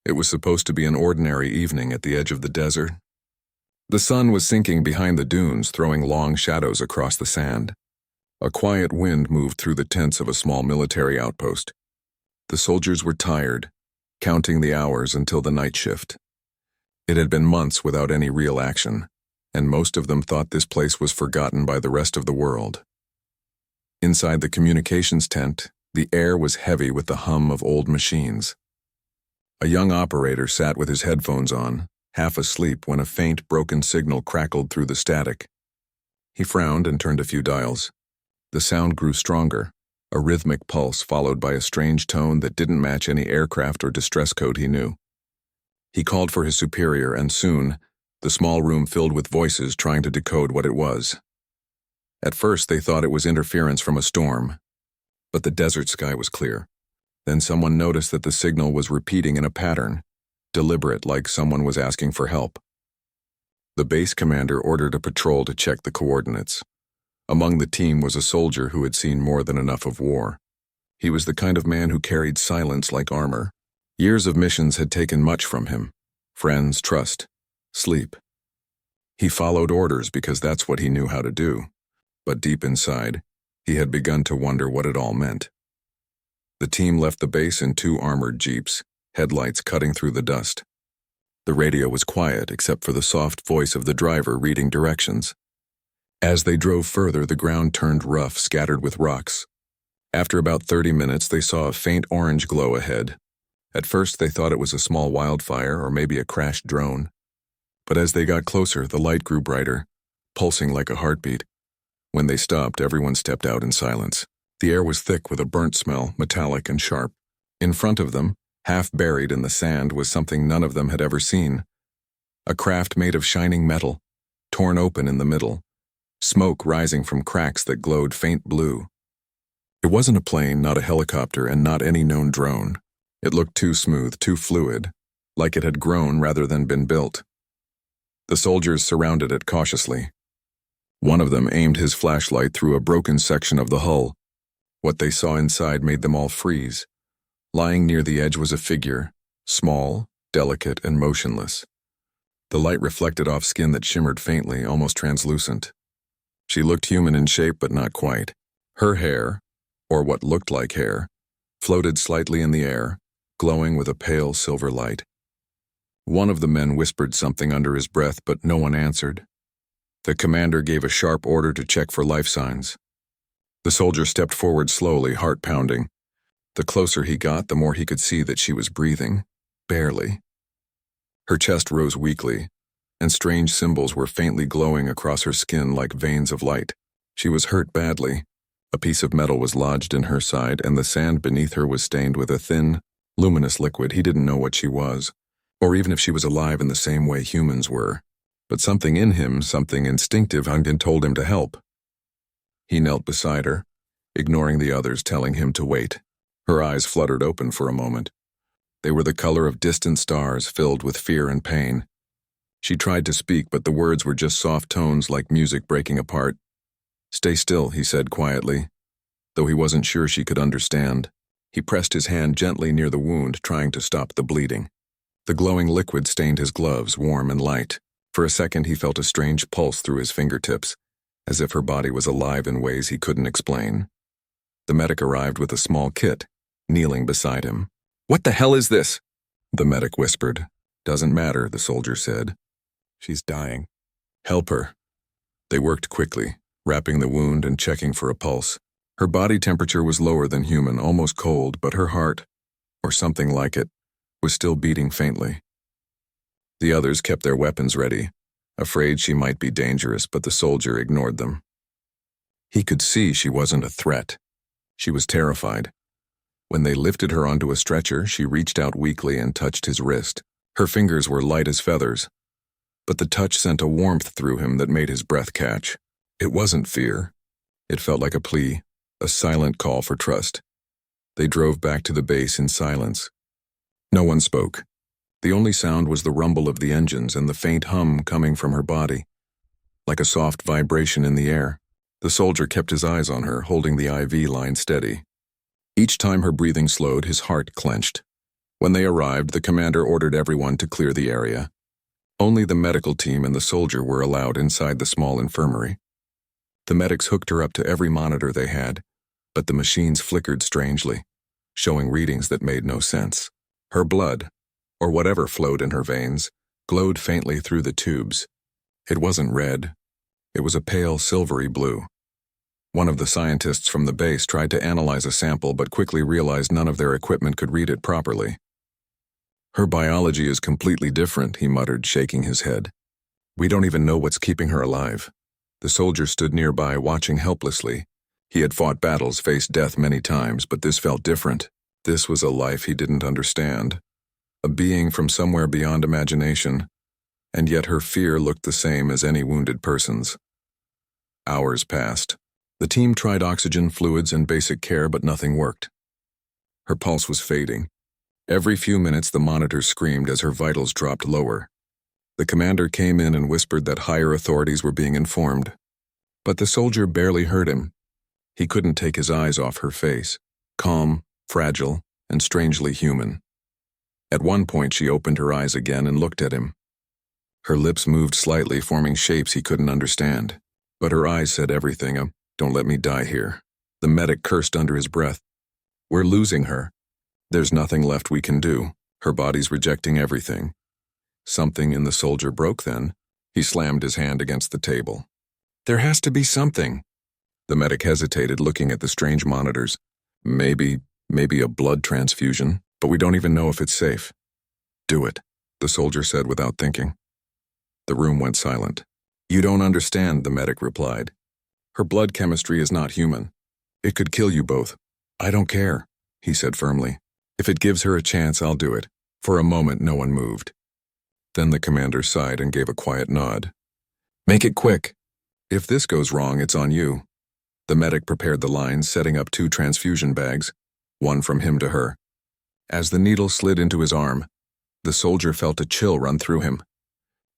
It was supposed to be an ordinary evening at the edge of the desert. The sun was sinking behind the dunes, throwing long shadows across the sand. A quiet wind moved through the tents of a small military outpost. The soldiers were tired, counting the hours until the night shift. It had been months without any real action, and most of them thought this place was forgotten by the rest of the world. Inside the communications tent, the air was heavy with the hum of old machines. A young operator sat with his headphones on, half asleep when a faint, broken signal crackled through the static. He frowned and turned a few dials. The sound grew stronger, a rhythmic pulse followed by a strange tone that didn't match any aircraft or distress code he knew. He called for his superior, and soon, the small room filled with voices trying to decode what it was. At first, they thought it was interference from a storm, but the desert sky was clear. Then someone noticed that the signal was repeating in a pattern, deliberate, like someone was asking for help. The base commander ordered a patrol to check the coordinates. Among the team was a soldier who had seen more than enough of war. He was the kind of man who carried silence like armor. Years of missions had taken much from him: friends, trust, sleep. He followed orders because that's what he knew how to do. But deep inside, he had begun to wonder what it all meant. The team left the base in 2 armored jeeps, headlights cutting through the dust. The radio was quiet except for the soft voice of the driver reading directions. As they drove further, the ground turned rough, scattered with rocks. After about 30 minutes, they saw a faint orange glow ahead. At first, they thought it was a small wildfire or maybe a crashed drone. But as they got closer, the light grew brighter, pulsing like a heartbeat. When they stopped, everyone stepped out in silence. The air was thick with a burnt smell, metallic and sharp. In front of them, half buried in the sand, was something none of them had ever seen. A craft made of shining metal, torn open in the middle, smoke rising from cracks that glowed faint blue. It wasn't a plane, not a helicopter, and not any known drone. It looked too smooth, too fluid, like it had grown rather than been built. The soldiers surrounded it cautiously. One of them aimed his flashlight through a broken section of the hull. What they saw inside made them all freeze. Lying near the edge was a figure, small, delicate, and motionless. The light reflected off skin that shimmered faintly, almost translucent. She looked human in shape, but not quite. Her hair, or what looked like hair, floated slightly in the air, glowing with a pale silver light. One of the men whispered something under his breath, but no one answered. The commander gave a sharp order to check for life signs. The soldier stepped forward slowly, heart pounding. The closer he got, the more he could see that she was breathing, barely. Her chest rose weakly, and strange symbols were faintly glowing across her skin like veins of light. She was hurt badly. A piece of metal was lodged in her side, and the sand beneath her was stained with a thin, luminous liquid. He didn't know what she was, or even if she was alive in the same way humans were. But something in him, something instinctive, hung and told him to help. He knelt beside her, ignoring the others telling him to wait. Her eyes fluttered open for a moment. They were the color of distant stars filled with fear and pain. She tried to speak, but the words were just soft tones like music breaking apart. "Stay still," he said quietly, though he wasn't sure she could understand. He pressed his hand gently near the wound, trying to stop the bleeding. The glowing liquid stained his gloves, warm and light. For a second, he felt a strange pulse through his fingertips, as if her body was alive in ways he couldn't explain. The medic arrived with a small kit, kneeling beside him. "What the hell is this?" the medic whispered. "Doesn't matter," the soldier said. "She's dying. Help her." They worked quickly, wrapping the wound and checking for a pulse. Her body temperature was lower than human, almost cold, but her heart, or something like it, was still beating faintly. The others kept their weapons ready, afraid she might be dangerous, but the soldier ignored them. He could see she wasn't a threat. She was terrified. When they lifted her onto a stretcher, she reached out weakly and touched his wrist. Her fingers were light as feathers, but the touch sent a warmth through him that made his breath catch. It wasn't fear. It felt like a plea, a silent call for trust. They drove back to the base in silence. No one spoke. The only sound was the rumble of the engines and the faint hum coming from her body, like a soft vibration in the air. The soldier kept his eyes on her, holding the IV line steady. Each time her breathing slowed, his heart clenched. When they arrived, the commander ordered everyone to clear the area. Only the medical team and the soldier were allowed inside the small infirmary. The medics hooked her up to every monitor they had, but the machines flickered strangely, showing readings that made no sense. Her blood, or whatever flowed in her veins, glowed faintly through the tubes. It wasn't red. It was a pale, silvery blue. One of the scientists from the base tried to analyze a sample but quickly realized none of their equipment could read it properly. "Her biology is completely different," he muttered, shaking his head. "We don't even know what's keeping her alive." The soldier stood nearby, watching helplessly. He had fought battles, faced death many times, but this felt different. This was a life he didn't understand. A being from somewhere beyond imagination, and yet her fear looked the same as any wounded person's. Hours passed. The team tried oxygen, fluids, and basic care, but nothing worked. Her pulse was fading. Every few minutes the monitor screamed as her vitals dropped lower. The commander came in and whispered that higher authorities were being informed. But the soldier barely heard him. He couldn't take his eyes off her face, calm, fragile, and strangely human. At one point she opened her eyes again and looked at him. Her lips moved slightly, forming shapes he couldn't understand. But her eyes said everything. "Don't let me die here." The medic cursed under his breath. "We're losing her. There's nothing left we can do. Her body's rejecting everything." Something in the soldier broke then. He slammed his hand against the table. "There has to be something." The medic hesitated, looking at the strange monitors. Maybe a blood transfusion, but we don't even know if it's safe." "Do it," the soldier said without thinking. The room went silent. "You don't understand," the medic replied. "Her blood chemistry is not human. It could kill you both." "I don't care," he said firmly. "If it gives her a chance, I'll do it." For a moment, no one moved. Then the commander sighed and gave a quiet nod. "Make it quick. If this goes wrong, it's on you." The medic prepared the lines, setting up 2 transfusion bags, one from him to her. As the needle slid into his arm, the soldier felt a chill run through him.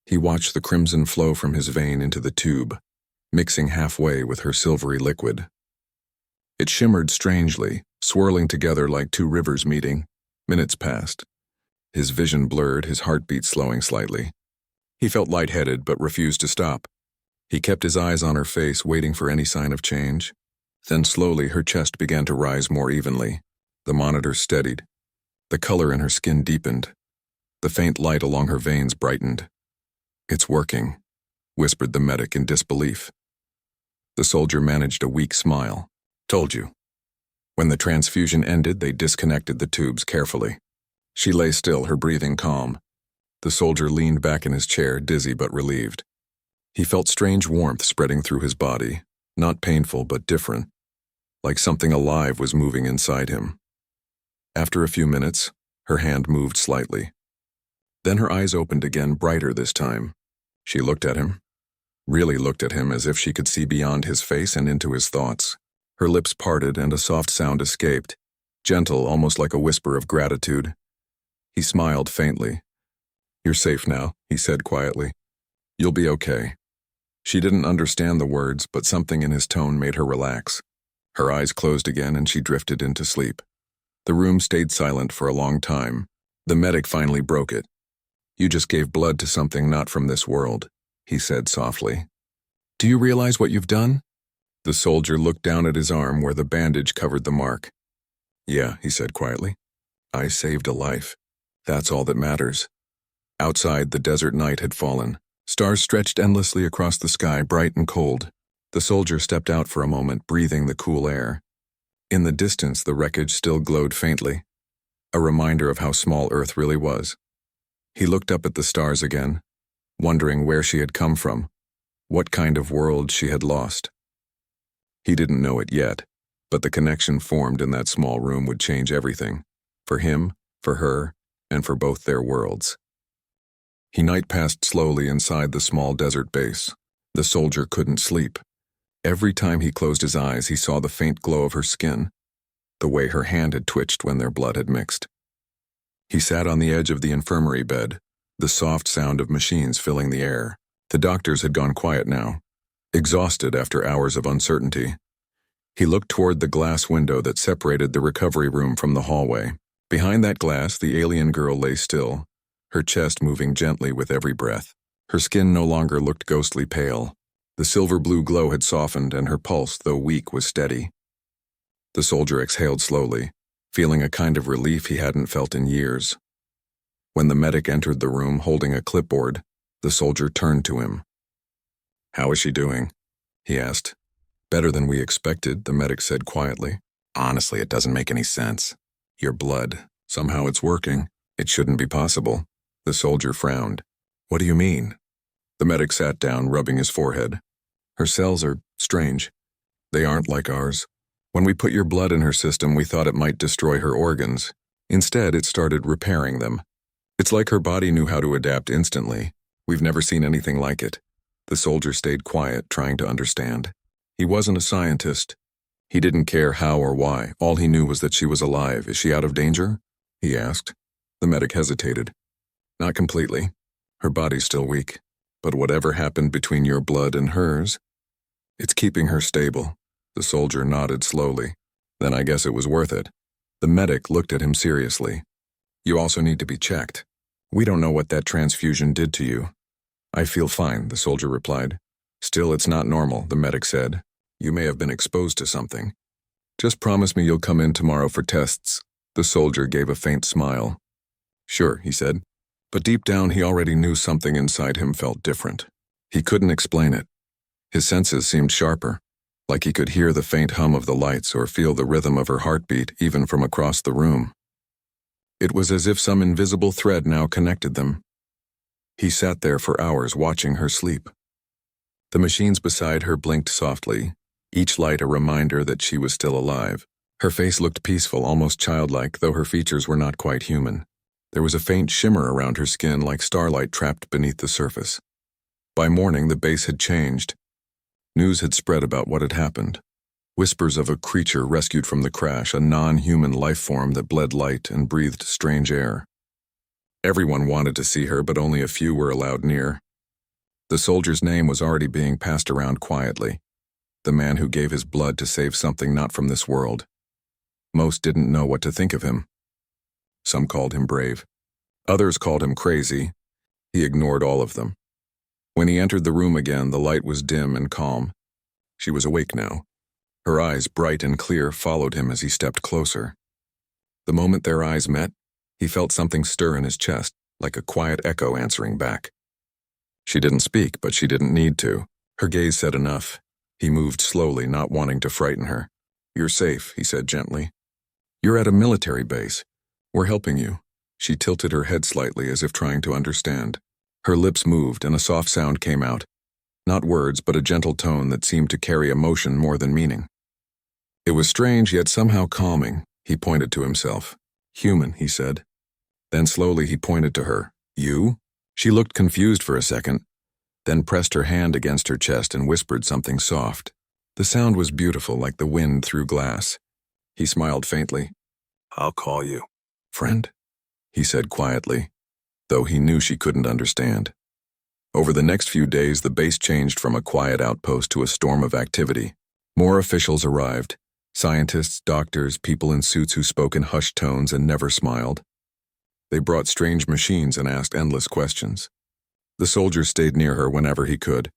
He watched the crimson flow from his vein into the tube, mixing halfway with her silvery liquid. It shimmered strangely, swirling together like 2 rivers meeting. Minutes passed. His vision blurred, his heartbeat slowing slightly. He felt lightheaded but refused to stop. He kept his eyes on her face, waiting for any sign of change. Then slowly her chest began to rise more evenly. The monitor steadied. The color in her skin deepened. The faint light along her veins brightened. "It's working," whispered the medic in disbelief. The soldier managed a weak smile. "Told you." When the transfusion ended, they disconnected the tubes carefully. She lay still, her breathing calm. The soldier leaned back in his chair, dizzy but relieved. He felt strange warmth spreading through his body, not painful but different, like something alive was moving inside him. After a few minutes, her hand moved slightly. Then her eyes opened again, brighter this time. She looked at him, really looked at him as if she could see beyond his face and into his thoughts. Her lips parted and a soft sound escaped, gentle, almost like a whisper of gratitude. He smiled faintly. "You're safe now," he said quietly. "You'll be okay." She didn't understand the words, but something in his tone made her relax. Her eyes closed again and she drifted into sleep. The room stayed silent for a long time. The medic finally broke it. "You just gave blood to something not from this world," he said softly. "Do you realize what you've done?" The soldier looked down at his arm where the bandage covered the mark. "Yeah," he said quietly. "I saved a life. That's all that matters." Outside, the desert night had fallen. Stars stretched endlessly across the sky, bright and cold. The soldier stepped out for a moment, breathing the cool air. In the distance, the wreckage still glowed faintly, a reminder of how small Earth really was. He looked up at the stars again, wondering where she had come from, what kind of world she had lost. He didn't know it yet, but the connection formed in that small room would change everything, for him, for her, and for both their worlds. Night passed slowly inside the small desert base. The soldier couldn't sleep. Every time he closed his eyes, he saw the faint glow of her skin, the way her hand had twitched when their blood had mixed. He sat on the edge of the infirmary bed, the soft sound of machines filling the air. The doctors had gone quiet now, exhausted after hours of uncertainty. He looked toward the glass window that separated the recovery room from the hallway. Behind that glass, the alien girl lay still, her chest moving gently with every breath. Her skin no longer looked ghostly pale. The silver-blue glow had softened, and her pulse, though weak, was steady. The soldier exhaled slowly, feeling a kind of relief he hadn't felt in years. When the medic entered the room holding a clipboard, the soldier turned to him. "How is she doing?" he asked. "Better than we expected," the medic said quietly. "Honestly, it doesn't make any sense. Your blood, somehow it's working. It shouldn't be possible." The soldier frowned. "What do you mean?" The medic sat down, rubbing his forehead. "Her cells are strange. They aren't like ours. When we put your blood in her system, we thought it might destroy her organs. Instead, it started repairing them. It's like her body knew how to adapt instantly. We've never seen anything like it." The soldier stayed quiet, trying to understand. He wasn't a scientist. He didn't care how or why. All he knew was that she was alive. "Is she out of danger?" he asked. The medic hesitated. "Not completely. Her body's still weak. But whatever happened between your blood and hers, it's keeping her stable." The soldier nodded slowly. "Then I guess it was worth it." The medic looked at him seriously. "You also need to be checked. We don't know what that transfusion did to you." "I feel fine," the soldier replied. "Still, it's not normal," the medic said. "You may have been exposed to something. Just promise me you'll come in tomorrow for tests." The soldier gave a faint smile. "Sure," he said. But deep down he already knew something inside him felt different. He couldn't explain it. His senses seemed sharper, like he could hear the faint hum of the lights or feel the rhythm of her heartbeat even from across the room. It was as if some invisible thread now connected them. He sat there for hours watching her sleep. The machines beside her blinked softly, each light a reminder that she was still alive. Her face looked peaceful, almost childlike, though her features were not quite human. There was a faint shimmer around her skin like starlight trapped beneath the surface. By morning, the base had changed. News had spread about what had happened. Whispers of a creature rescued from the crash, a non-human life form that bled light and breathed strange air. Everyone wanted to see her, but only a few were allowed near. The soldier's name was already being passed around quietly. The man who gave his blood to save something not from this world. Most didn't know what to think of him. Some called him brave. Others called him crazy. He ignored all of them. When he entered the room again, the light was dim and calm. She was awake now. Her eyes, bright and clear, followed him as he stepped closer. The moment their eyes met, he felt something stir in his chest, like a quiet echo answering back. She didn't speak, but she didn't need to. Her gaze said enough. He moved slowly, not wanting to frighten her. "You're safe," he said gently. "You're at a military base. We're helping you." She tilted her head slightly as if trying to understand. Her lips moved and a soft sound came out. Not words, but a gentle tone that seemed to carry emotion more than meaning. It was strange, yet somehow calming. He pointed to himself. "Human," he said. Then slowly he pointed to her. "You?" She looked confused for a second, then pressed her hand against her chest and whispered something soft. The sound was beautiful, like the wind through glass. He smiled faintly. "I'll call you friend," he said quietly, though he knew she couldn't understand. Over the next few days, the base changed from a quiet outpost to a storm of activity. More officials arrived. Scientists, doctors, people in suits who spoke in hushed tones and never smiled. They brought strange machines and asked endless questions. The soldier stayed near her whenever he could,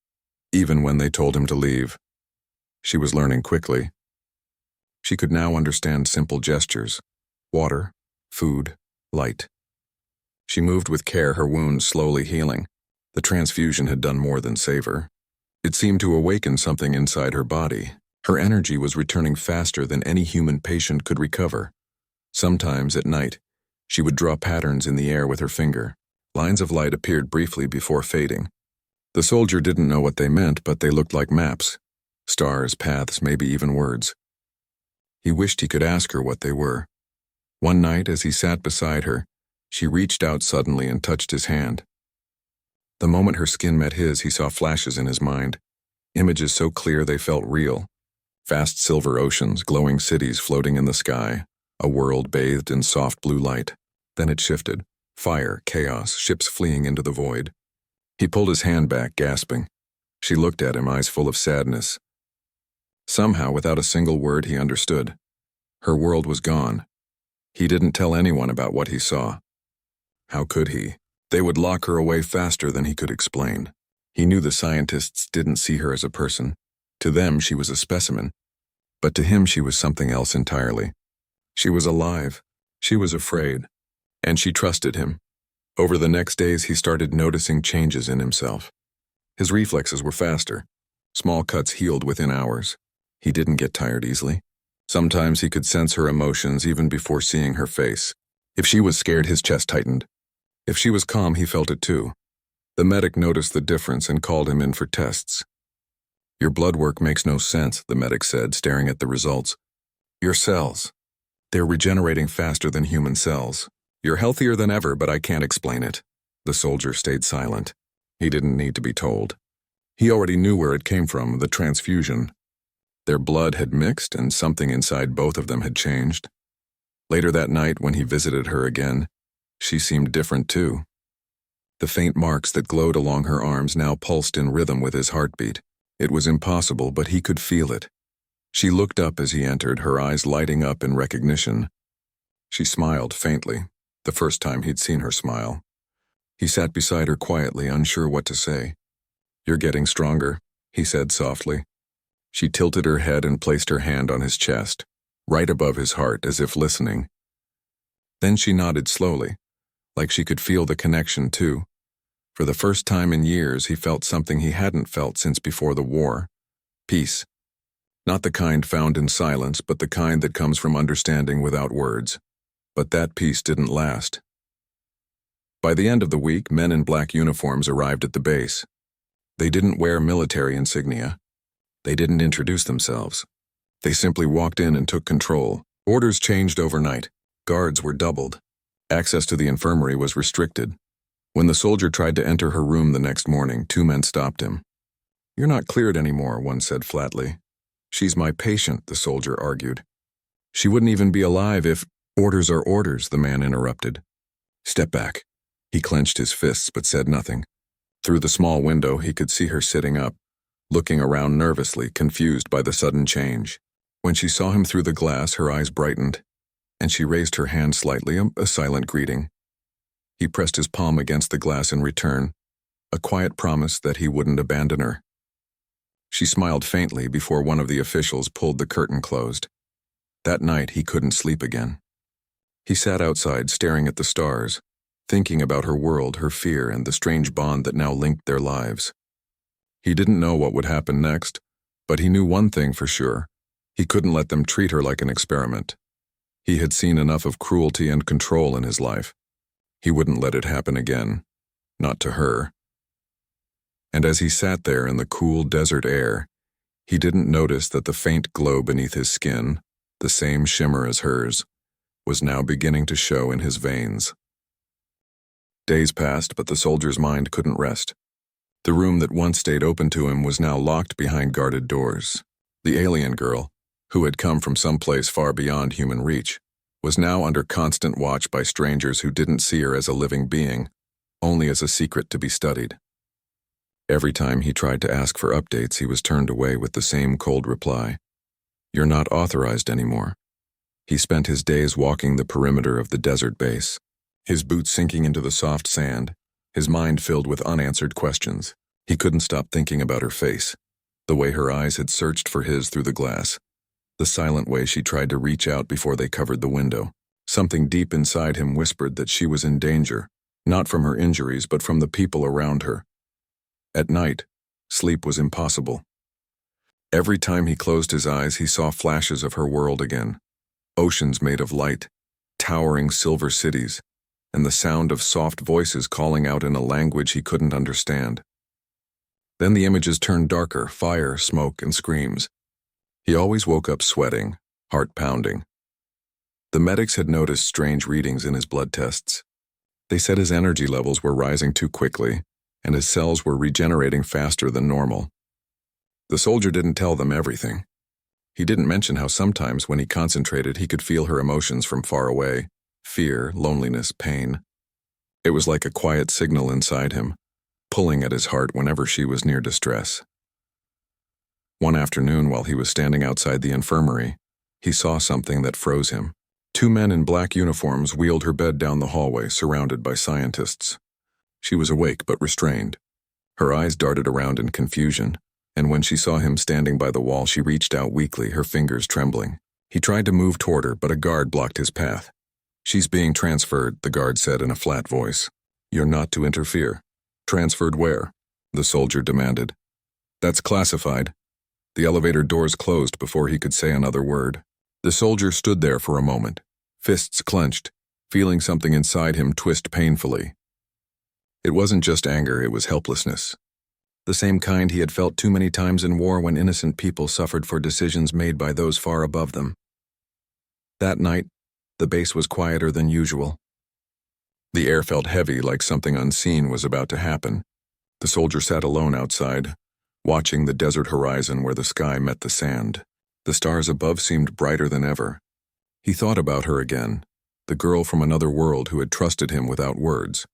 even when they told him to leave. She was learning quickly. She could now understand simple gestures: water, food, light. She moved with care, her wounds slowly healing. The transfusion had done more than save her. It seemed to awaken something inside her body. Her energy was returning faster than any human patient could recover. Sometimes, at night, she would draw patterns in the air with her finger. Lines of light appeared briefly before fading. The soldier didn't know what they meant, but they looked like maps. Stars, paths, maybe even words. He wished he could ask her what they were. One night, as he sat beside her, she reached out suddenly and touched his hand. The moment her skin met his, he saw flashes in his mind. Images so clear they felt real. Vast silver oceans, glowing cities floating in the sky, a world bathed in soft blue light. Then it shifted. Fire, chaos, ships fleeing into the void. He pulled his hand back, gasping. She looked at him, eyes full of sadness. Somehow, without a single word, he understood. Her world was gone. He didn't tell anyone about what he saw. How could he? They would lock her away faster than he could explain. He knew the scientists didn't see her as a person. To them, she was a specimen. But to him, she was something else entirely. She was alive. She was afraid. And she trusted him. Over the next days, he started noticing changes in himself. His reflexes were faster. Small cuts healed within hours. He didn't get tired easily. Sometimes he could sense her emotions even before seeing her face. If she was scared, his chest tightened. If she was calm, he felt it too. The medic noticed the difference and called him in for tests. "Your blood work makes no sense," the medic said, staring at the results. "Your cells. They're regenerating faster than human cells. You're healthier than ever, but I can't explain it." The soldier stayed silent. He didn't need to be told. He already knew where it came from, the transfusion. Their blood had mixed and something inside both of them had changed. Later that night, when he visited her again, she seemed different too. The faint marks that glowed along her arms now pulsed in rhythm with his heartbeat. It was impossible, but he could feel it. She looked up as he entered, her eyes lighting up in recognition. She smiled faintly, the first time he'd seen her smile. He sat beside her quietly, unsure what to say. "You're getting stronger," he said softly. She tilted her head and placed her hand on his chest, right above his heart, as if listening. Then she nodded slowly, like she could feel the connection too. For the first time in years, he felt something he hadn't felt since before the war. Peace. Not the kind found in silence, but the kind that comes from understanding without words. But that peace didn't last. By the end of the week, men in black uniforms arrived at the base. They didn't wear military insignia. They didn't introduce themselves. They simply walked in and took control. Orders changed overnight. Guards were doubled. Access to the infirmary was restricted. When the soldier tried to enter her room the next morning, 2 men stopped him. "You're not cleared anymore," one said flatly. "She's my patient," the soldier argued. "She wouldn't even be alive if—" "Orders are orders," the man interrupted. "Step back." He clenched his fists but said nothing. Through the small window, he could see her sitting up, looking around nervously, confused by the sudden change. When she saw him through the glass, her eyes brightened, and she raised her hand slightly, a silent greeting. He pressed his palm against the glass in return, a quiet promise that he wouldn't abandon her. She smiled faintly before one of the officials pulled the curtain closed. That night, he couldn't sleep again. He sat outside, staring at the stars, thinking about her world, her fear, and the strange bond that now linked their lives. He didn't know what would happen next, but he knew one thing for sure. He couldn't let them treat her like an experiment. He had seen enough of cruelty and control in his life. He wouldn't let it happen again. Not to her. And as he sat there in the cool desert air, he didn't notice that the faint glow beneath his skin, the same shimmer as hers, was now beginning to show in his veins. Days passed, but the soldier's mind couldn't rest. The room that once stayed open to him was now locked behind guarded doors. The alien girl, who had come from someplace far beyond human reach, was now under constant watch by strangers who didn't see her as a living being, only as a secret to be studied. Every time he tried to ask for updates, he was turned away with the same cold reply: "You're not authorized anymore." He spent his days walking the perimeter of the desert base, his boots sinking into the soft sand, his mind filled with unanswered questions. He couldn't stop thinking about her face, the way her eyes had searched for his through the glass, the silent way she tried to reach out before they covered the window. Something deep inside him whispered that she was in danger, not from her injuries but from the people around her. At night, sleep was impossible. Every time he closed his eyes, he saw flashes of her world again. Oceans made of light, towering silver cities, and the sound of soft voices calling out in a language he couldn't understand. Then the images turned darker, fire, smoke, and screams. He always woke up sweating, heart pounding. The medics had noticed strange readings in his blood tests. They said his energy levels were rising too quickly, and his cells were regenerating faster than normal. The soldier didn't tell them everything. He didn't mention how sometimes when he concentrated he could feel her emotions from far away: fear, loneliness, pain. It was like a quiet signal inside him, pulling at his heart whenever she was near distress. One afternoon while he was standing outside the infirmary, he saw something that froze him. Two men in black uniforms wheeled her bed down the hallway, surrounded by scientists. She was awake but restrained. Her eyes darted around in confusion, and when she saw him standing by the wall, she reached out weakly, her fingers trembling. He tried to move toward her, but a guard blocked his path. "She's being transferred," the guard said in a flat voice. "You're not to interfere." "Transferred where?" the soldier demanded. "That's classified." The elevator doors closed before he could say another word. The soldier stood there for a moment, fists clenched, feeling something inside him twist painfully. It wasn't just anger, it was helplessness. The same kind he had felt too many times in war when innocent people suffered for decisions made by those far above them. That night, the base was quieter than usual. The air felt heavy, like something unseen was about to happen. The soldier sat alone outside, watching the desert horizon where the sky met the sand. The stars above seemed brighter than ever. He thought about her again, the girl from another world who had trusted him without words.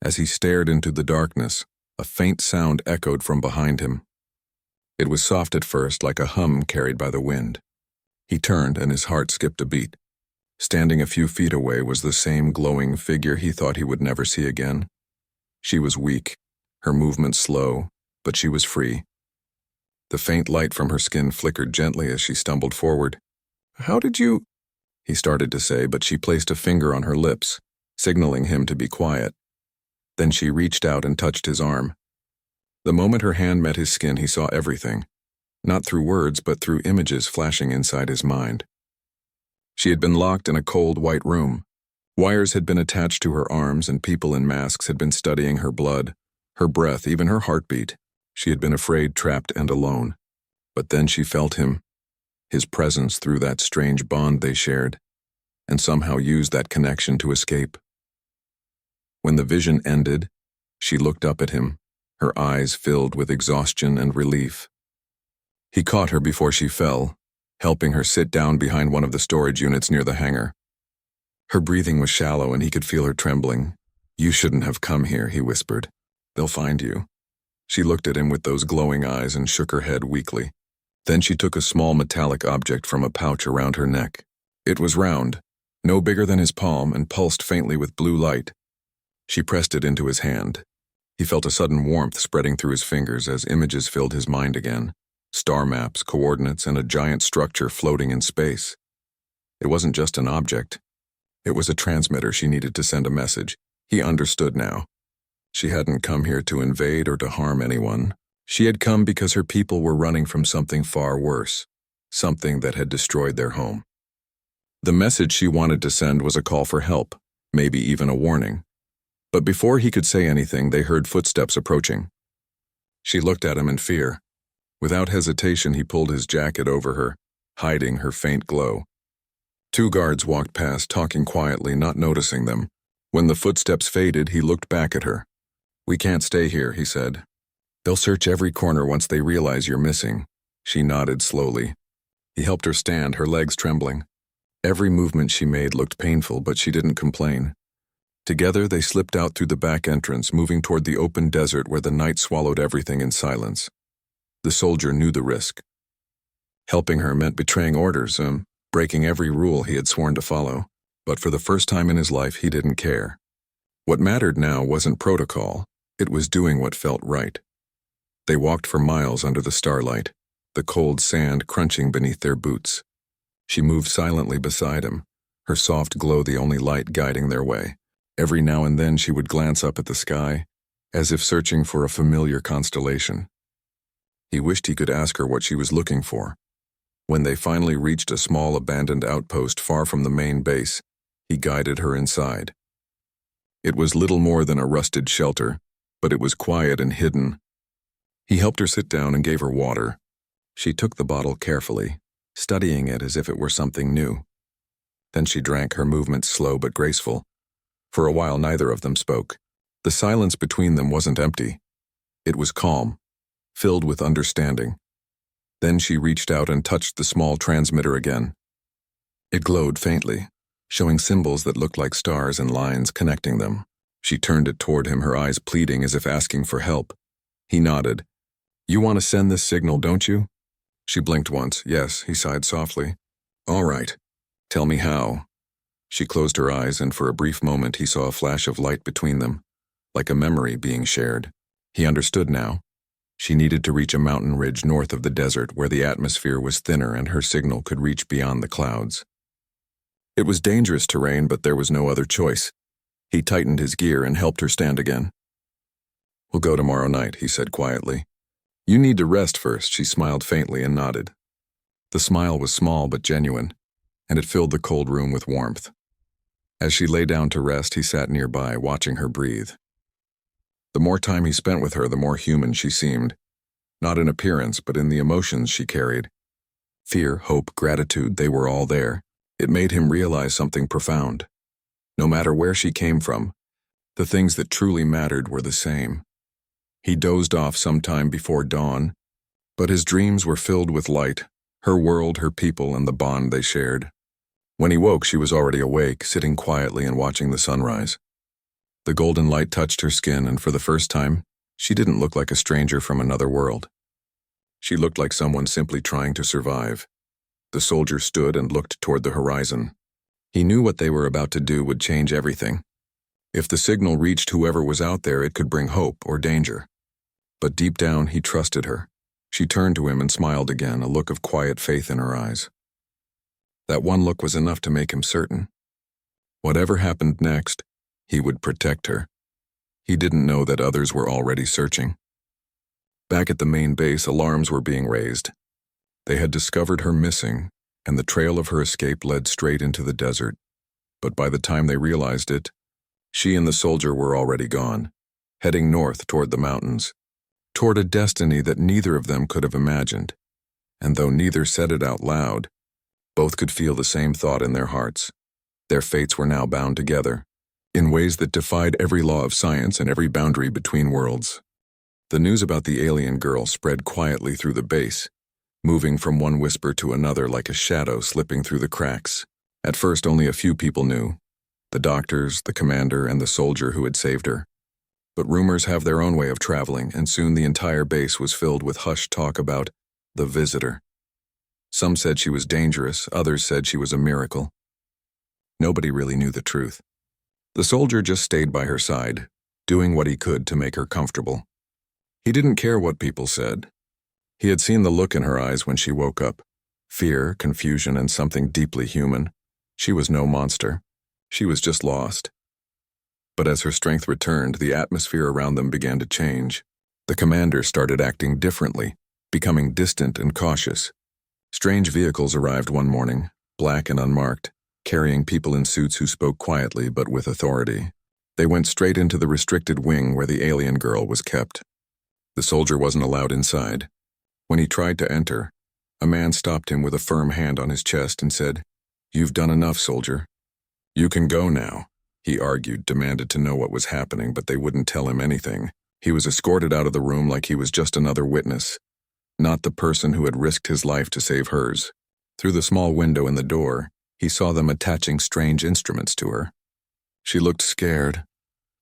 As he stared into the darkness, a faint sound echoed from behind him. It was soft at first, like a hum carried by the wind. He turned and his heart skipped a beat. Standing a few feet away was the same glowing figure he thought he would never see again. She was weak, her movements slow, but she was free. The faint light from her skin flickered gently as she stumbled forward. "How did you—" he started to say, but she placed a finger on her lips, signaling him to be quiet. Then she reached out and touched his arm. The moment her hand met his skin, he saw everything, not through words but through images flashing inside his mind. She had been locked in a cold white room. Wires had been attached to her arms and people in masks had been studying her blood, her breath, even her heartbeat. She had been afraid, trapped, and alone. But then she felt him, his presence through that strange bond they shared, and somehow used that connection to escape. When the vision ended, she looked up at him, her eyes filled with exhaustion and relief. He caught her before she fell, helping her sit down behind one of the storage units near the hangar. Her breathing was shallow and he could feel her trembling. "You shouldn't have come here," he whispered. "They'll find you." She looked at him with those glowing eyes and shook her head weakly. Then she took a small metallic object from a pouch around her neck. It was round, no bigger than his palm, and pulsed faintly with blue light. She pressed it into his hand. He felt a sudden warmth spreading through his fingers as images filled his mind again. Star maps, coordinates, and a giant structure floating in space. It wasn't just an object. It was a transmitter. She needed to send a message. He understood now. She hadn't come here to invade or to harm anyone. She had come because her people were running from something far worse, something that had destroyed their home. The message she wanted to send was a call for help, maybe even a warning. But before he could say anything, they heard footsteps approaching. She looked at him in fear. Without hesitation, he pulled his jacket over her, hiding her faint glow. Two guards walked past, talking quietly, not noticing them. When the footsteps faded, he looked back at her. "We can't stay here," he said. "They'll search every corner once they realize you're missing." She nodded slowly. He helped her stand, her legs trembling. Every movement she made looked painful, but she didn't complain. Together, they slipped out through the back entrance, moving toward the open desert where the night swallowed everything in silence. The soldier knew the risk. Helping her meant betraying orders, breaking every rule he had sworn to follow. But for the first time in his life, he didn't care. What mattered now wasn't protocol. It was doing what felt right. They walked for miles under the starlight, the cold sand crunching beneath their boots. She moved silently beside him, her soft glow the only light guiding their way. Every now and then she would glance up at the sky, as if searching for a familiar constellation. He wished he could ask her what she was looking for. When they finally reached a small abandoned outpost far from the main base, he guided her inside. It was little more than a rusted shelter, but it was quiet and hidden. He helped her sit down and gave her water. She took the bottle carefully, studying it as if it were something new. Then she drank, her movements slow but graceful. For a while, neither of them spoke. The silence between them wasn't empty. It was calm, filled with understanding. Then she reached out and touched the small transmitter again. It glowed faintly, showing symbols that looked like stars and lines connecting them. She turned it toward him, her eyes pleading as if asking for help. He nodded. "You want to send this signal, don't you?" She blinked once. "Yes," he sighed softly. "All right." Tell me how. She closed her eyes, and for a brief moment he saw a flash of light between them, like a memory being shared. He understood now. She needed to reach a mountain ridge north of the desert where the atmosphere was thinner and her signal could reach beyond the clouds. It was dangerous terrain, but there was no other choice. He tightened his gear and helped her stand again. We'll go tomorrow night, he said quietly. You need to rest first, she smiled faintly and nodded. The smile was small but genuine, and it filled the cold room with warmth. As she lay down to rest, he sat nearby, watching her breathe. The more time he spent with her, the more human she seemed. Not in appearance, but in the emotions she carried. Fear, hope, gratitude, they were all there. It made him realize something profound. No matter where she came from, the things that truly mattered were the same. He dozed off sometime before dawn, but his dreams were filled with light, her world, her people, and the bond they shared. When he woke, she was already awake, sitting quietly and watching the sunrise. The golden light touched her skin, and for the first time, she didn't look like a stranger from another world. She looked like someone simply trying to survive. The soldier stood and looked toward the horizon. He knew what they were about to do would change everything. If the signal reached whoever was out there, it could bring hope or danger. But deep down, he trusted her. She turned to him and smiled again, a look of quiet faith in her eyes. That one look was enough to make him certain. Whatever happened next, he would protect her. He didn't know that others were already searching. Back at the main base, alarms were being raised. They had discovered her missing, and the trail of her escape led straight into the desert. But by the time they realized it, she and the soldier were already gone, heading north toward the mountains, toward a destiny that neither of them could have imagined. And though neither said it out loud, both could feel the same thought in their hearts. Their fates were now bound together, in ways that defied every law of science and every boundary between worlds. The news about the alien girl spread quietly through the base, moving from one whisper to another like a shadow slipping through the cracks. At first, only a few people knew: the doctors, the commander, and the soldier who had saved her. But rumors have their own way of traveling, and soon the entire base was filled with hushed talk about the visitor. Some said she was dangerous, others said she was a miracle. Nobody really knew the truth. The soldier just stayed by her side, doing what he could to make her comfortable. He didn't care what people said. He had seen the look in her eyes when she woke up. Fear, confusion, and something deeply human. She was no monster. She was just lost. But as her strength returned, the atmosphere around them began to change. The commander started acting differently, becoming distant and cautious. Strange vehicles arrived one morning, black and unmarked, carrying people in suits who spoke quietly but with authority. They went straight into the restricted wing where the alien girl was kept. The soldier wasn't allowed inside. When he tried to enter, a man stopped him with a firm hand on his chest and said, "You've done enough, soldier. You can go now." He argued, demanded to know what was happening, but they wouldn't tell him anything. He was escorted out of the room like he was just another witness, not the person who had risked his life to save hers. Through the small window in the door, he saw them attaching strange instruments to her. She looked scared,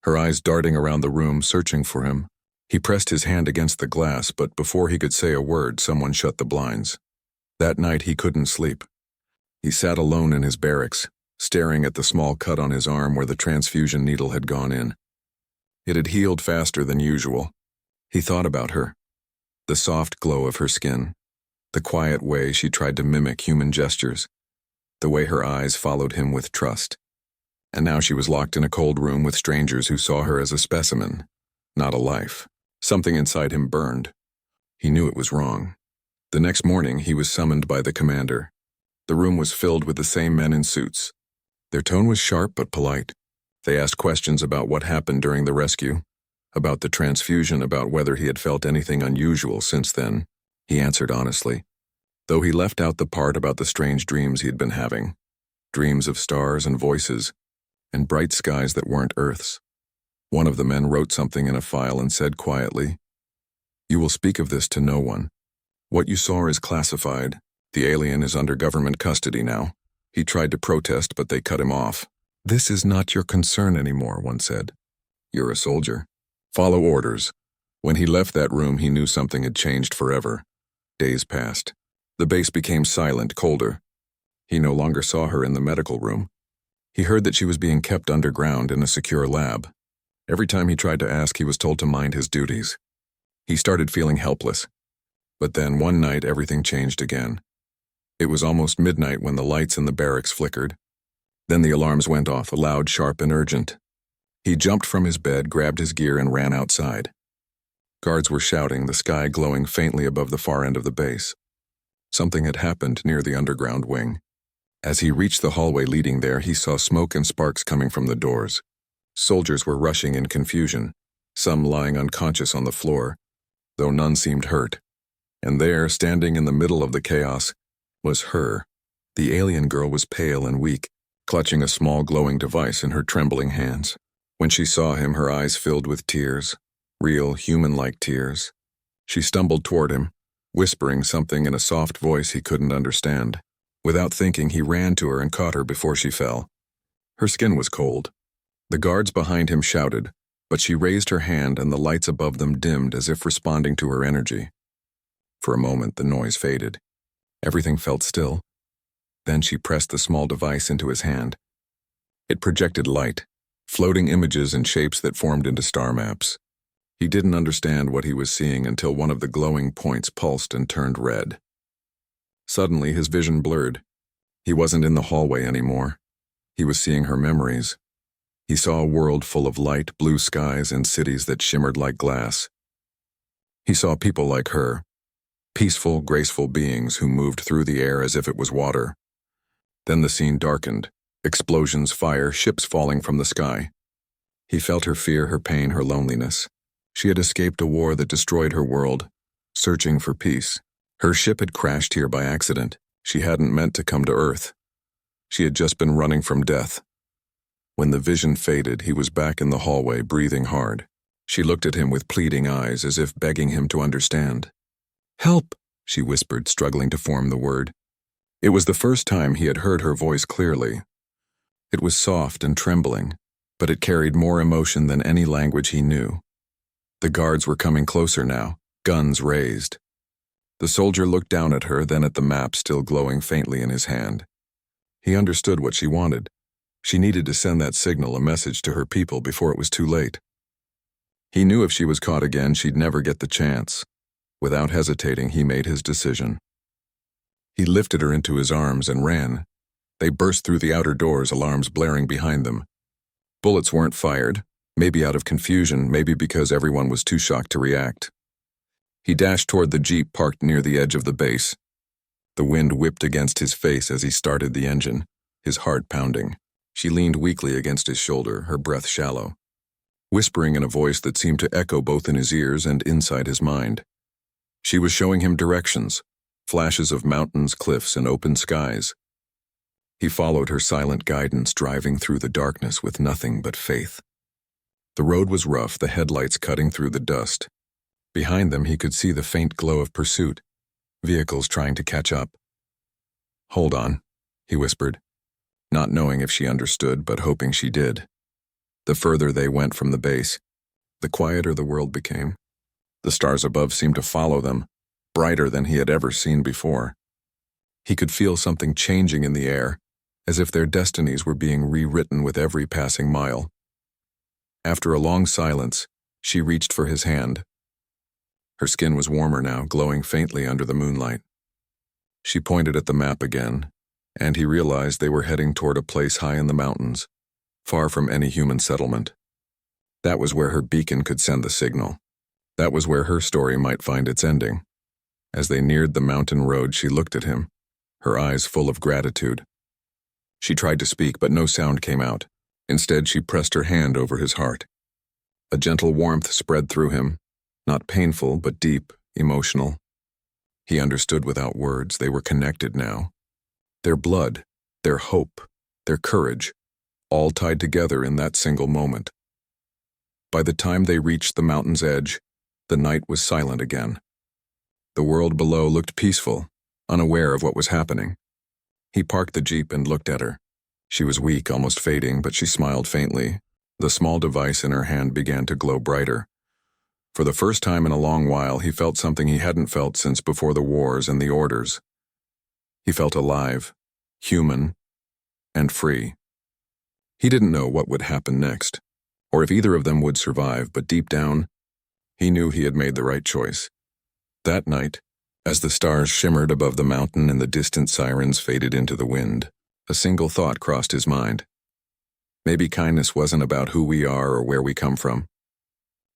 her eyes darting around the room, searching for him. He pressed his hand against the glass, but before he could say a word, someone shut the blinds. That night he couldn't sleep. He sat alone in his barracks, staring at the small cut on his arm where the transfusion needle had gone in. It had healed faster than usual. He thought about her, the soft glow of her skin, the quiet way she tried to mimic human gestures, the way her eyes followed him with trust. And now she was locked in a cold room with strangers who saw her as a specimen, not a life. Something inside him burned. He knew it was wrong. The next morning, he was summoned by the commander. The room was filled with the same men in suits. Their tone was sharp but polite. They asked questions about what happened during the rescue, about the transfusion, about whether he had felt anything unusual since then. He answered honestly, though he left out the part about the strange dreams he had been having. Dreams of stars and voices, and bright skies that weren't Earth's. One of the men wrote something in a file and said quietly, "You will speak of this to no one. What you saw is classified. The alien is under government custody now." He tried to protest, but they cut him off. "This is not your concern anymore," one said. "You're a soldier. Follow orders." When he left that room, he knew something had changed forever. Days passed. The base became silent, colder. He no longer saw her in the medical room. He heard that she was being kept underground in a secure lab. Every time he tried to ask, he was told to mind his duties. He started feeling helpless. But then one night everything changed again. It was almost midnight when the lights in the barracks flickered. Then the alarms went off, loud, sharp, and urgent. He jumped from his bed, grabbed his gear, and ran outside. Guards were shouting, the sky glowing faintly above the far end of the base. Something had happened near the underground wing. As he reached the hallway leading there, he saw smoke and sparks coming from the doors. Soldiers were rushing in confusion, some lying unconscious on the floor, though none seemed hurt. And there, standing in the middle of the chaos, was her. The alien girl was pale and weak, clutching a small glowing device in her trembling hands. When she saw him, her eyes filled with tears, real, human-like tears. She stumbled toward him, whispering something in a soft voice he couldn't understand. Without thinking, he ran to her and caught her before she fell. Her skin was cold. The guards behind him shouted, but she raised her hand and the lights above them dimmed as if responding to her energy. For a moment, the noise faded. Everything felt still. Then she pressed the small device into his hand. It projected light, floating images and shapes that formed into star maps. He didn't understand what he was seeing until one of the glowing points pulsed and turned red. Suddenly, his vision blurred. He wasn't in the hallway anymore. He was seeing her memories. He saw a world full of light, blue skies, and cities that shimmered like glass. He saw people like her, peaceful, graceful beings who moved through the air as if it was water. Then the scene darkened. Explosions, fire, ships falling from the sky. He felt her fear, her pain, her loneliness. She had escaped a war that destroyed her world, searching for peace. Her ship had crashed here by accident. She hadn't meant to come to Earth. She had just been running from death. When the vision faded, he was back in the hallway, breathing hard. She looked at him with pleading eyes, as if begging him to understand. "Help," she whispered, struggling to form the word. It was the first time he had heard her voice clearly. It was soft and trembling, but it carried more emotion than any language he knew. The guards were coming closer now, guns raised. The soldier looked down at her, then at the map still glowing faintly in his hand. He understood what she wanted. She needed to send that signal, a message to her people before it was too late. He knew if she was caught again, she'd never get the chance. Without hesitating, he made his decision. He lifted her into his arms and ran. They burst through the outer doors, alarms blaring behind them. Bullets weren't fired, maybe out of confusion, maybe because everyone was too shocked to react. He dashed toward the jeep parked near the edge of the base. The wind whipped against his face as he started the engine, his heart pounding. She leaned weakly against his shoulder, her breath shallow, whispering in a voice that seemed to echo both in his ears and inside his mind. She was showing him directions, flashes of mountains, cliffs, and open skies. He followed her silent guidance, driving through the darkness with nothing but faith. The road was rough, the headlights cutting through the dust. Behind them, he could see the faint glow of pursuit, vehicles trying to catch up. "Hold on," he whispered, not knowing if she understood, but hoping she did. The further they went from the base, the quieter the world became. The stars above seemed to follow them, brighter than he had ever seen before. He could feel something changing in the air, as if their destinies were being rewritten with every passing mile. After a long silence, she reached for his hand. Her skin was warmer now, glowing faintly under the moonlight. She pointed at the map again, and he realized they were heading toward a place high in the mountains, far from any human settlement. That was where her beacon could send the signal. That was where her story might find its ending. As they neared the mountain road, she looked at him, her eyes full of gratitude. She tried to speak, but no sound came out. Instead, she pressed her hand over his heart. A gentle warmth spread through him, not painful, but deep, emotional. He understood without words. They were connected now. Their blood, their hope, their courage, all tied together in that single moment. By the time they reached the mountain's edge, the night was silent again. The world below looked peaceful, unaware of what was happening. He parked the jeep and looked at her. She was weak, almost fading, but she smiled faintly. The small device in her hand began to glow brighter. For the first time in a long while, he felt something he hadn't felt since before the wars and the orders. He felt alive, human, and free. He didn't know what would happen next, or if either of them would survive, but deep down, he knew he had made the right choice. That night, as the stars shimmered above the mountain and the distant sirens faded into the wind, a single thought crossed his mind. Maybe kindness wasn't about who we are or where we come from.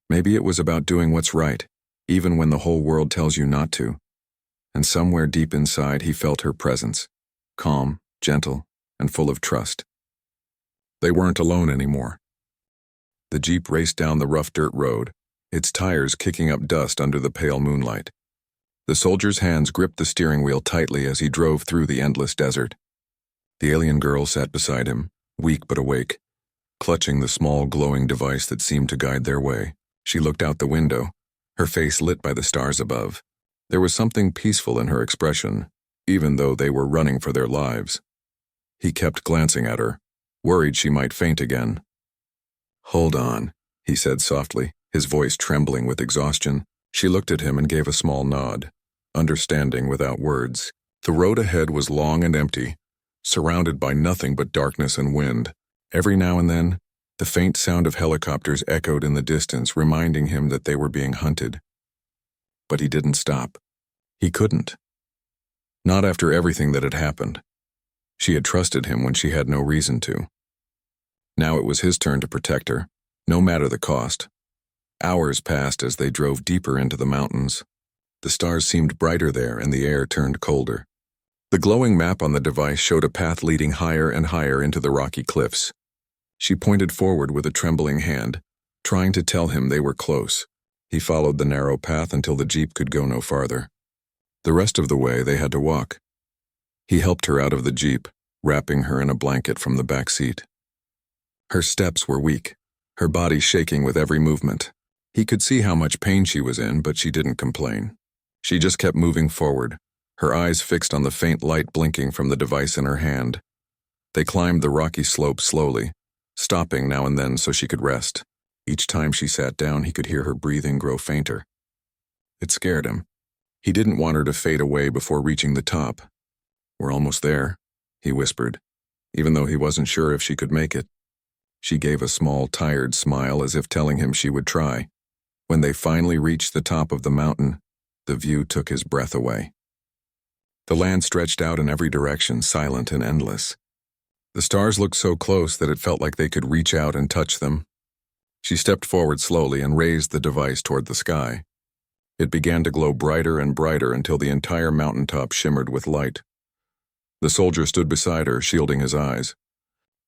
Maybe it was about doing what's right, even when the whole world tells you not to. And somewhere deep inside he felt her presence, calm, gentle, and full of trust. They weren't alone anymore. The Jeep raced down the rough dirt road, its tires kicking up dust under the pale moonlight. The soldier's hands gripped the steering wheel tightly as he drove through the endless desert. The alien girl sat beside him, weak but awake, clutching the small glowing device that seemed to guide their way. She looked out the window, her face lit by the stars above. There was something peaceful in her expression, even though they were running for their lives. He kept glancing at her, worried she might faint again. "Hold on," he said softly, his voice trembling with exhaustion. She looked at him and gave a small nod, understanding without words. The road ahead was long and empty, surrounded by nothing but darkness and wind. Every now and then, the faint sound of helicopters echoed in the distance, reminding him that they were being hunted. But he didn't stop. He couldn't. Not after everything that had happened. She had trusted him when she had no reason to. Now it was his turn to protect her, no matter the cost. Hours passed as they drove deeper into the mountains. The stars seemed brighter there and the air turned colder. The glowing map on the device showed a path leading higher and higher into the rocky cliffs. She pointed forward with a trembling hand, trying to tell him they were close. He followed the narrow path until the Jeep could go no farther. The rest of the way they had to walk. He helped her out of the Jeep, wrapping her in a blanket from the back seat. Her steps were weak, her body shaking with every movement. He could see how much pain she was in, but she didn't complain. She just kept moving forward, her eyes fixed on the faint light blinking from the device in her hand. They climbed the rocky slope slowly, stopping now and then so she could rest. Each time she sat down, he could hear her breathing grow fainter. It scared him. He didn't want her to fade away before reaching the top. "We're almost there," he whispered, even though he wasn't sure if she could make it. She gave a small, tired smile as if telling him she would try. When they finally reached the top of the mountain, the view took his breath away. The land stretched out in every direction, silent and endless. The stars looked so close that it felt like they could reach out and touch them. She stepped forward slowly and raised the device toward the sky. It began to glow brighter and brighter until the entire mountaintop shimmered with light. The soldier stood beside her, shielding his eyes.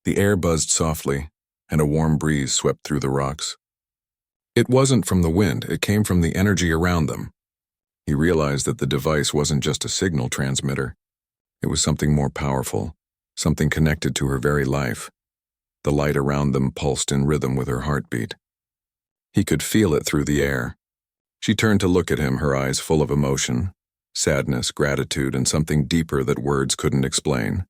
The air buzzed softly, and a warm breeze swept through the rocks. It wasn't from the wind, it came from the energy around them. He realized that the device wasn't just a signal transmitter. It was something more powerful, something connected to her very life. The light around them pulsed in rhythm with her heartbeat. He could feel it through the air. She turned to look at him, her eyes full of emotion, sadness, gratitude, and something deeper that words couldn't explain.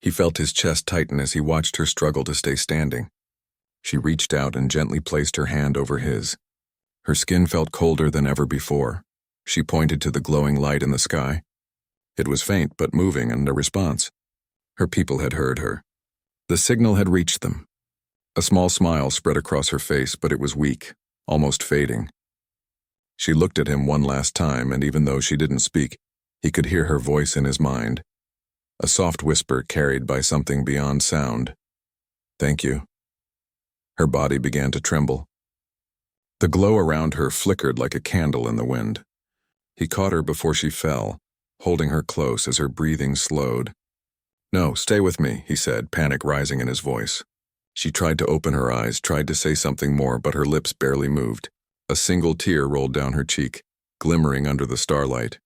He felt his chest tighten as he watched her struggle to stay standing. She reached out and gently placed her hand over his. Her skin felt colder than ever before. She pointed to the glowing light in the sky. It was faint but moving and a response. Her people had heard her. The signal had reached them. A small smile spread across her face, but it was weak, almost fading. She looked at him one last time, and even though she didn't speak, he could hear her voice in his mind. A soft whisper carried by something beyond sound. "Thank you." Her body began to tremble. The glow around her flickered like a candle in the wind. He caught her before she fell, holding her close as her breathing slowed. "No, stay with me," he said, panic rising in his voice. She tried to open her eyes, tried to say something more, but her lips barely moved. A single tear rolled down her cheek, glimmering under the starlight.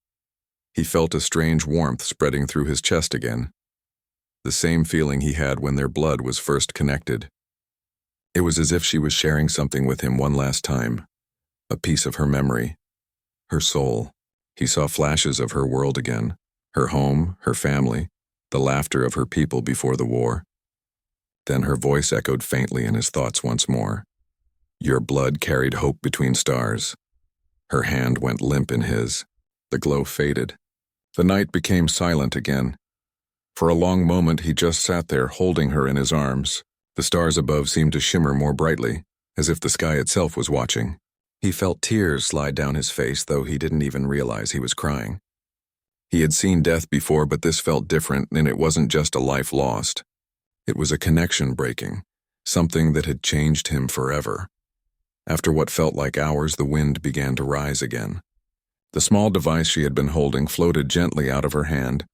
He felt a strange warmth spreading through his chest again. The same feeling he had when their blood was first connected. It was as if she was sharing something with him one last time. A piece of her memory. Her soul. He saw flashes of her world again. Her home, her family, the laughter of her people before the war. Then her voice echoed faintly in his thoughts once more. "Your blood carried hope between stars." Her hand went limp in his. The glow faded. The night became silent again. For a long moment he just sat there holding her in his arms. The stars above seemed to shimmer more brightly, as if the sky itself was watching. He felt tears slide down his face, though he didn't even realize he was crying. He had seen death before, but this felt different, and it wasn't just a life lost. It was a connection breaking, something that had changed him forever. After what felt like hours, the wind began to rise again. The small device she had been holding floated gently out of her hand,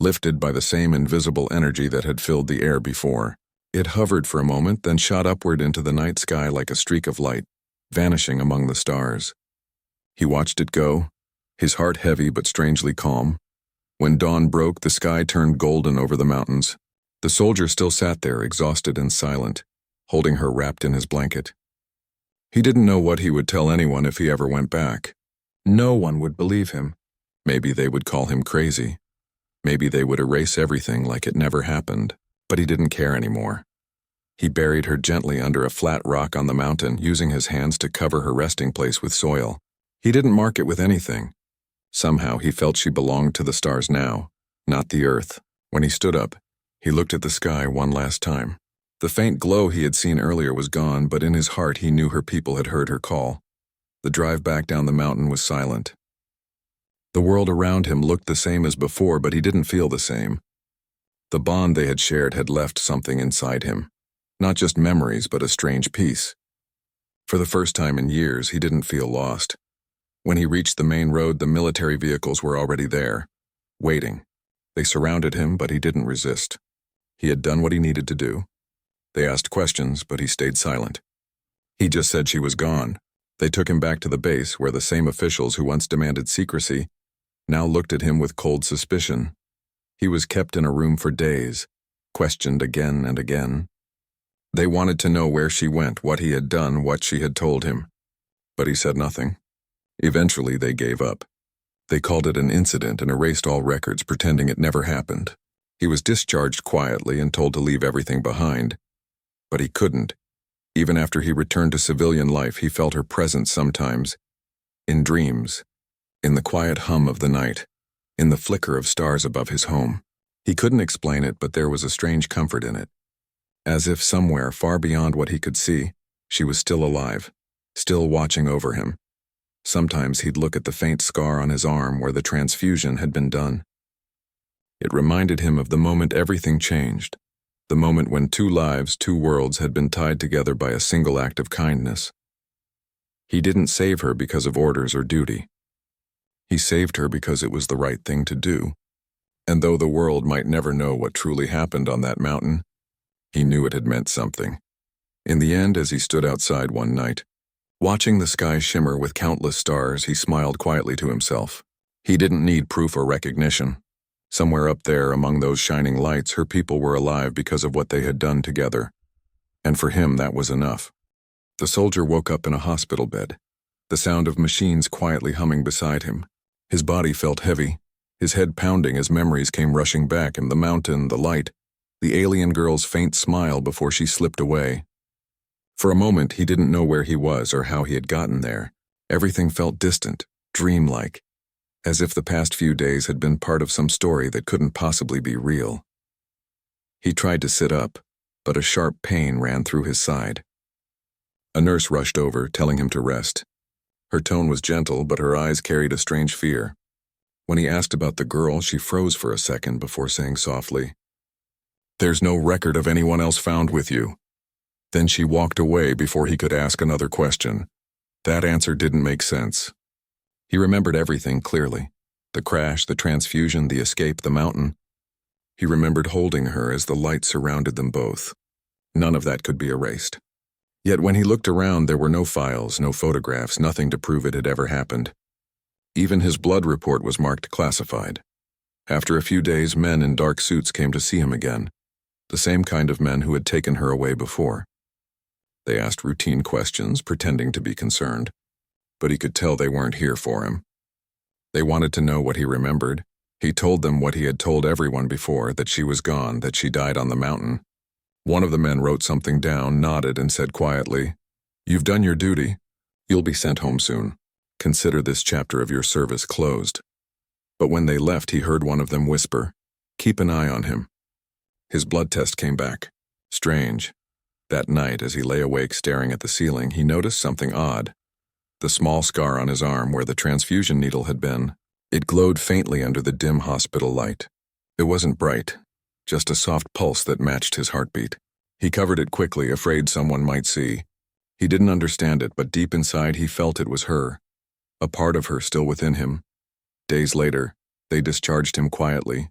lifted by the same invisible energy that had filled the air before. It hovered for a moment, then shot upward into the night sky like a streak of light, vanishing among the stars. He watched it go, his heart heavy but strangely calm. When dawn broke, the sky turned golden over the mountains. The soldier still sat there, exhausted and silent, holding her wrapped in his blanket. He didn't know what he would tell anyone if he ever went back. No one would believe him. Maybe they would call him crazy. Maybe they would erase everything like it never happened. But he didn't care anymore. He buried her gently under a flat rock on the mountain, using his hands to cover her resting place with soil. He didn't mark it with anything. Somehow he felt she belonged to the stars now, not the earth. When he stood up, he looked at the sky one last time. The faint glow he had seen earlier was gone, but in his heart he knew her people had heard her call. The drive back down the mountain was silent. The world around him looked the same as before, but he didn't feel the same. The bond they had shared had left something inside him. Not just memories, but a strange peace. For the first time in years, he didn't feel lost. When he reached the main road, the military vehicles were already there, waiting. They surrounded him, but he didn't resist. He had done what he needed to do. They asked questions, but he stayed silent. He just said she was gone. They took him back to the base, where the same officials who once demanded secrecy now looked at him with cold suspicion. He was kept in a room for days, questioned again and again. They wanted to know where she went, what he had done, what she had told him. But he said nothing. Eventually, they gave up. They called it an incident and erased all records, pretending it never happened. He was discharged quietly and told to leave everything behind. But he couldn't. Even after he returned to civilian life, he felt her presence sometimes. In dreams. In the quiet hum of the night. In the flicker of stars above his home. He couldn't explain it, but there was a strange comfort in it. As if somewhere far beyond what he could see, she was still alive, still watching over him. Sometimes he'd look at the faint scar on his arm where the transfusion had been done. It reminded him of the moment everything changed, the moment when two lives, two worlds had been tied together by a single act of kindness. He didn't save her because of orders or duty. He saved her because it was the right thing to do. And though the world might never know what truly happened on that mountain, he knew it had meant something. In the end, as he stood outside one night, watching the sky shimmer with countless stars, he smiled quietly to himself. He didn't need proof or recognition. Somewhere up there among those shining lights, her people were alive because of what they had done together. And for him, that was enough. The soldier woke up in a hospital bed, the sound of machines quietly humming beside him. His body felt heavy, his head pounding as memories came rushing back, and the mountain, the light, the alien girl's faint smile before she slipped away. For a moment, he didn't know where he was or how he had gotten there. Everything felt distant, dreamlike, as if the past few days had been part of some story that couldn't possibly be real. He tried to sit up, but a sharp pain ran through his side. A nurse rushed over, telling him to rest. Her tone was gentle, but her eyes carried a strange fear. When he asked about the girl, she froze for a second before saying softly, "There's no record of anyone else found with you." Then she walked away before he could ask another question. That answer didn't make sense. He remembered everything clearly. The crash, the transfusion, the escape, the mountain. He remembered holding her as the light surrounded them both. None of that could be erased. Yet when he looked around, there were no files, no photographs, nothing to prove it had ever happened. Even his blood report was marked classified. After a few days, men in dark suits came to see him again, the same kind of men who had taken her away before. They asked routine questions, pretending to be concerned, but he could tell they weren't here for him. They wanted to know what he remembered. He told them what he had told everyone before, that she was gone, that she died on the mountain. One of the men wrote something down, nodded, and said quietly, "You've done your duty. You'll be sent home soon. Consider this chapter of your service closed." But when they left, he heard one of them whisper, Keep an eye on him. His blood test came back. Strange. That night, as he lay awake staring at the ceiling, he noticed something odd. The small scar on his arm where the transfusion needle had been, it glowed faintly under the dim hospital light. It wasn't bright, just a soft pulse that matched his heartbeat. He covered it quickly, afraid someone might see. He didn't understand it, but deep inside he felt it was her, a part of her still within him. Days later, they discharged him quietly.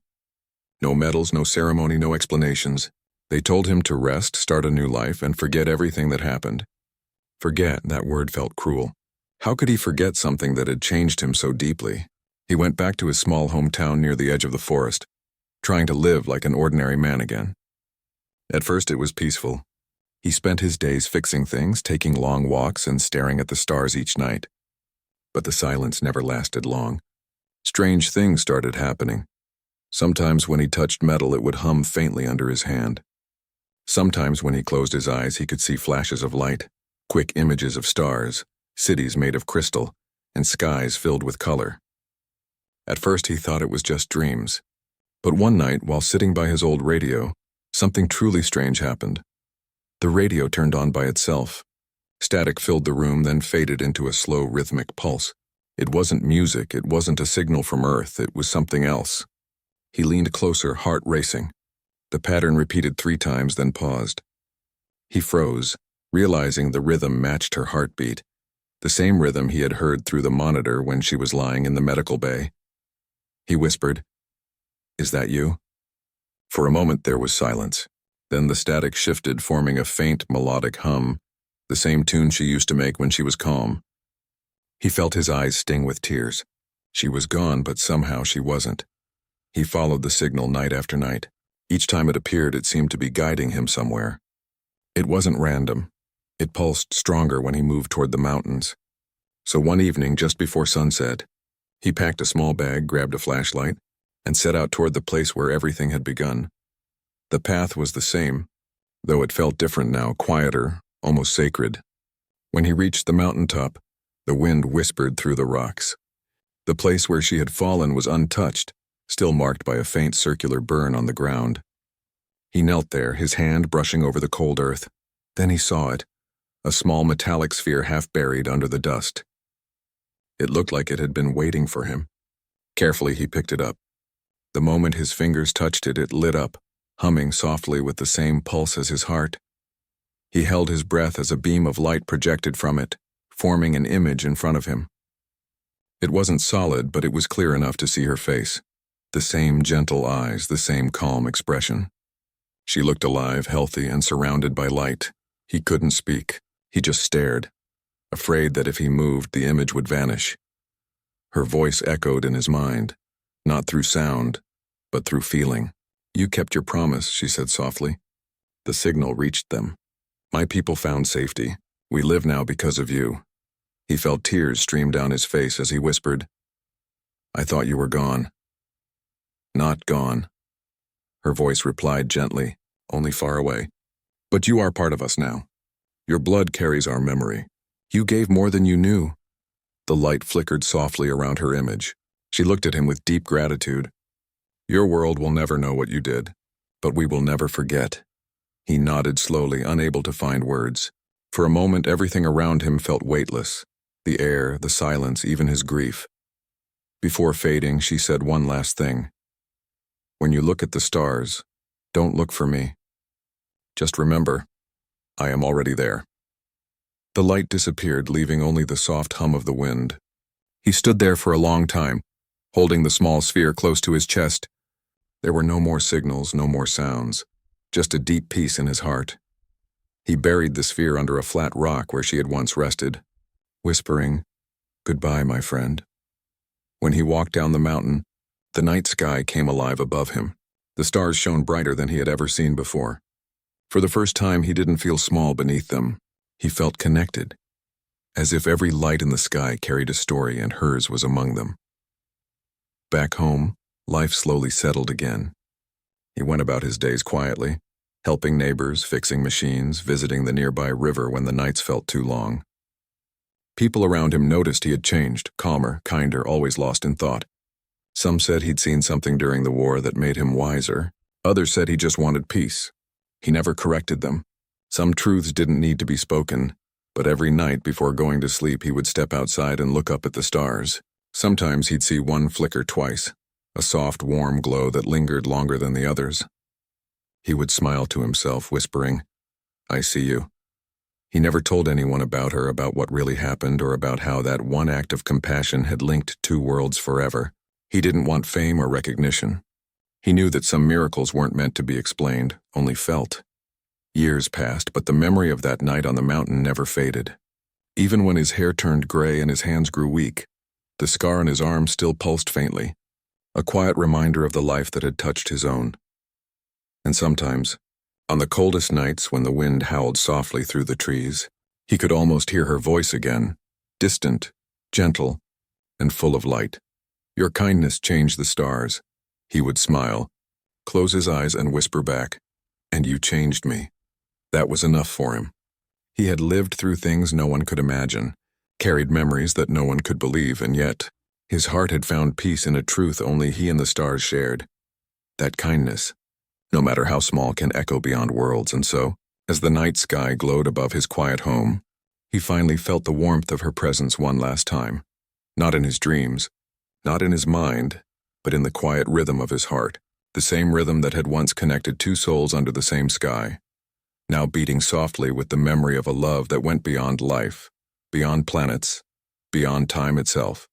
No medals, no ceremony, no explanations. They told him to rest, start a new life, and forget everything that happened. Forget, that word felt cruel. How could he forget something that had changed him so deeply? He went back to his small hometown near the edge of the forest, trying to live like an ordinary man again. At first it was peaceful. He spent his days fixing things, taking long walks, and staring at the stars each night. But the silence never lasted long. Strange things started happening. Sometimes when he touched metal, it would hum faintly under his hand. Sometimes when he closed his eyes, he could see flashes of light, quick images of stars, cities made of crystal, and skies filled with color. At first he thought it was just dreams. But one night, while sitting by his old radio, something truly strange happened. The radio turned on by itself. Static filled the room, then faded into a slow, rhythmic pulse. It wasn't music, it wasn't a signal from Earth, it was something else. He leaned closer, heart racing. The pattern repeated 3 times, then paused. He froze, realizing the rhythm matched her heartbeat, the same rhythm he had heard through the monitor when she was lying in the medical bay. He whispered, "Is that you?" For a moment there was silence. Then the static shifted, forming a faint, melodic hum, the same tune she used to make when she was calm. He felt his eyes sting with tears. She was gone, but somehow she wasn't. He followed the signal night after night. Each time it appeared, it seemed to be guiding him somewhere. It wasn't random. It pulsed stronger when he moved toward the mountains. So one evening, just before sunset, he packed a small bag, grabbed a flashlight, and set out toward the place where everything had begun. The path was the same, though it felt different now, quieter, almost sacred. When he reached the mountaintop, the wind whispered through the rocks. The place where she had fallen was untouched, still marked by a faint circular burn on the ground. He knelt there, his hand brushing over the cold earth. Then he saw it, a small metallic sphere half buried under the dust. It looked like it had been waiting for him. Carefully he picked it up. The moment his fingers touched it, it lit up, humming softly with the same pulse as his heart. He held his breath as a beam of light projected from it, forming an image in front of him. It wasn't solid, but it was clear enough to see her face. The same gentle eyes, the same calm expression. She looked alive, healthy, and surrounded by light. He couldn't speak. He just stared, afraid that if he moved, the image would vanish. Her voice echoed in his mind, not through sound, but through feeling. "You kept your promise," she said softly. The signal reached them. "My people found safety. We live now because of you." He felt tears stream down his face as he whispered, "I thought you were gone." "Not gone." Her voice replied gently, only far away. "But you are part of us now. Your blood carries our memory. You gave more than you knew." The light flickered softly around her image. She looked at him with deep gratitude. "Your world will never know what you did, but we will never forget." He nodded slowly, unable to find words. For a moment, everything around him felt weightless. The air, the silence, even his grief. Before fading, she said one last thing. "When you look at the stars, don't look for me. Just remember, I am already there." The light disappeared, leaving only the soft hum of the wind. He stood there for a long time, holding the small sphere close to his chest. There were no more signals, no more sounds, just a deep peace in his heart. He buried the sphere under a flat rock where she had once rested, whispering, "Goodbye, my friend." When he walked down the mountain, the night sky came alive above him. The stars shone brighter than he had ever seen before. For the first time, he didn't feel small beneath them. He felt connected, as if every light in the sky carried a story and hers was among them. Back home, life slowly settled again. He went about his days quietly, helping neighbors, fixing machines, visiting the nearby river when the nights felt too long. People around him noticed he had changed, calmer, kinder, always lost in thought. Some said he'd seen something during the war that made him wiser. Others said he just wanted peace. He never corrected them. Some truths didn't need to be spoken, but every night before going to sleep he would step outside and look up at the stars. Sometimes he'd see one flicker twice, a soft, warm glow that lingered longer than the others. He would smile to himself, whispering, "I see you." He never told anyone about her, about what really happened, or about how that one act of compassion had linked two worlds forever. He didn't want fame or recognition. He knew that some miracles weren't meant to be explained, only felt. Years passed, but the memory of that night on the mountain never faded. Even when his hair turned gray and his hands grew weak, the scar on his arm still pulsed faintly, a quiet reminder of the life that had touched his own. And sometimes, on the coldest nights when the wind howled softly through the trees, he could almost hear her voice again, distant, gentle, and full of light. "Your kindness changed the stars." He would smile, close his eyes and whisper back, "And you changed me." That was enough for him. He had lived through things no one could imagine, carried memories that no one could believe, and yet his heart had found peace in a truth only he and the stars shared. That kindness, no matter how small, can echo beyond worlds, and so, as the night sky glowed above his quiet home, he finally felt the warmth of her presence one last time. Not in his dreams, not in his mind, but in the quiet rhythm of his heart, the same rhythm that had once connected two souls under the same sky, now beating softly with the memory of a love that went beyond life, beyond planets, beyond time itself.